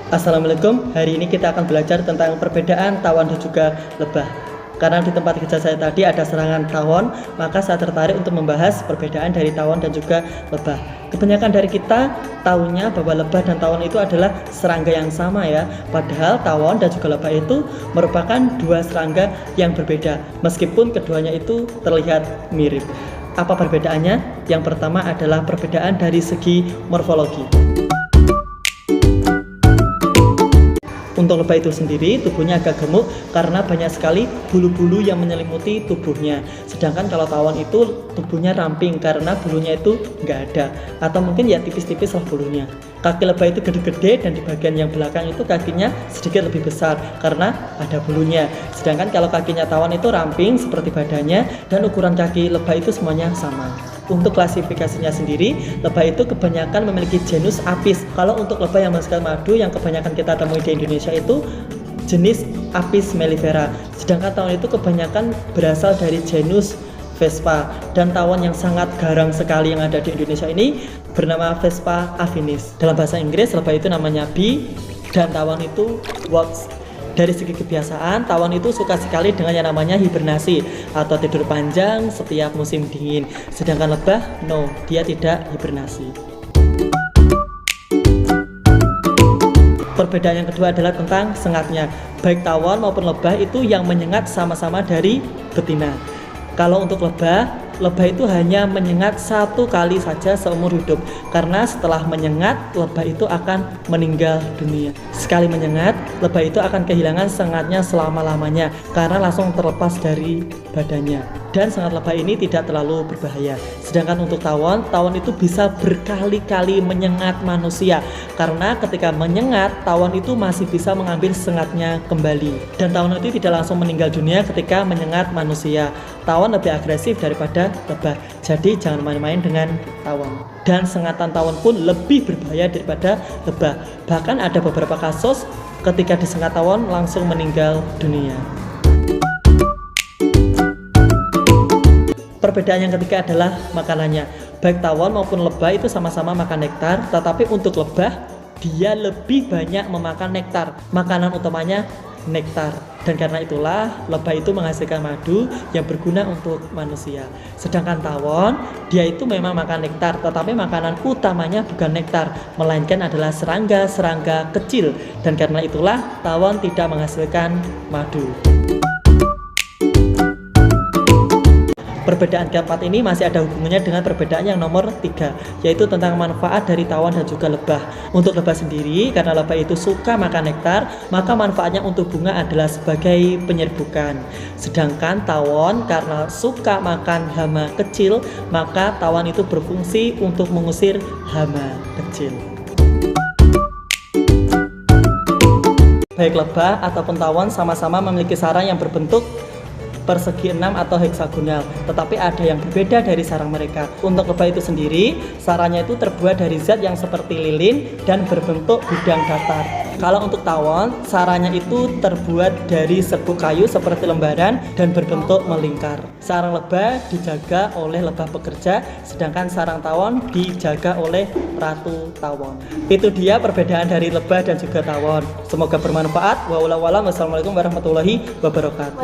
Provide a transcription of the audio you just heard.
Assalamualaikum, hari ini kita akan belajar tentang perbedaan tawon dan juga lebah. Karena di tempat kerja saya tadi ada serangan tawon, maka saya tertarik untuk membahas perbedaan dari tawon dan juga lebah. Kebanyakan dari kita tahunya bahwa lebah dan tawon itu adalah serangga yang sama ya. Padahal tawon dan juga lebah itu merupakan dua serangga yang berbeda, meskipun keduanya itu terlihat mirip. Apa perbedaannya? Yang pertama adalah perbedaan dari segi morfologi. Untuk lebah itu sendiri, tubuhnya agak gemuk karena banyak sekali bulu-bulu yang menyelimuti tubuhnya. Sedangkan kalau tawon itu tubuhnya ramping karena bulunya itu nggak ada. Atau mungkin ya tipis-tipis lah bulunya. Kaki lebah itu gede-gede dan di bagian yang belakang itu kakinya sedikit lebih besar karena ada bulunya. Sedangkan kalau kakinya tawon itu ramping seperti badannya dan ukuran kaki lebah itu semuanya sama. Untuk klasifikasinya sendiri, lebah itu kebanyakan memiliki genus Apis. Kalau untuk lebah yang menghasilkan madu yang kebanyakan kita temui di Indonesia itu jenis Apis mellifera. Sedangkan tawon itu kebanyakan berasal dari genus Vespa. Dan tawon yang sangat garang sekali yang ada di Indonesia ini bernama Vespa afinis. Dalam bahasa Inggris, lebah itu namanya bee dan tawon itu wasp. Dari segi kebiasaan, tawon itu suka sekali dengan yang namanya hibernasi atau tidur panjang setiap musim dingin. Sedangkan lebah, no, dia tidak hibernasi. Perbedaan yang kedua adalah tentang sengatnya. Baik tawon maupun lebah itu yang menyengat sama-sama dari betina. Kalau untuk lebah itu hanya menyengat satu kali saja seumur hidup. Karena setelah menyengat, lebah itu akan meninggal dunia. Sekali menyengat, lebah itu akan kehilangan sengatnya selama-lamanya karena langsung terlepas dari badannya. Dan sengat lebah ini tidak terlalu berbahaya. Sedangkan untuk tawon itu bisa berkali-kali menyengat manusia. Karena ketika menyengat, tawon itu masih bisa mengambil sengatnya kembali. Dan tawon itu tidak langsung meninggal dunia ketika menyengat manusia. Tawon lebih agresif daripada lebah. Jadi jangan main-main dengan tawon. Dan sengatan tawon pun lebih berbahaya daripada lebah. Bahkan ada beberapa kasus ketika disengat tawon langsung meninggal dunia. Perbedaan yang ketiga adalah makanannya. Baik tawon maupun lebah itu sama-sama makan nektar, tetapi untuk lebah dia lebih banyak memakan nektar. Makanan utamanya nektar. Dan karena itulah lebah itu menghasilkan madu yang berguna untuk manusia. Sedangkan tawon dia itu memang makan nektar, tetapi makanan utamanya bukan nektar, melainkan adalah serangga-serangga kecil. Dan karena itulah tawon tidak menghasilkan madu. Perbedaan keempat ini masih ada hubungannya dengan perbedaan yang nomor 3, yaitu tentang manfaat dari tawon dan juga lebah. Untuk lebah sendiri, karena lebah itu suka makan nektar, maka manfaatnya untuk bunga adalah sebagai penyerbukan. Sedangkan tawon karena suka makan hama kecil, maka tawon itu berfungsi untuk mengusir hama kecil. Baik lebah ataupun tawon sama-sama memiliki sarang yang berbentuk persegi 6 atau heksagonal, tetapi ada yang berbeda dari sarang mereka. Untuk lebah itu sendiri, sarangnya itu terbuat dari zat yang seperti lilin dan berbentuk bidang datar. Kalau untuk tawon, sarangnya itu terbuat dari serbuk kayu seperti lembaran dan berbentuk melingkar. Sarang lebah dijaga oleh lebah pekerja, sedangkan sarang tawon dijaga oleh ratu tawon. Itu dia perbedaan dari lebah dan juga tawon. Semoga bermanfaat. Wassalamualaikum warahmatullahi wabarakatuh.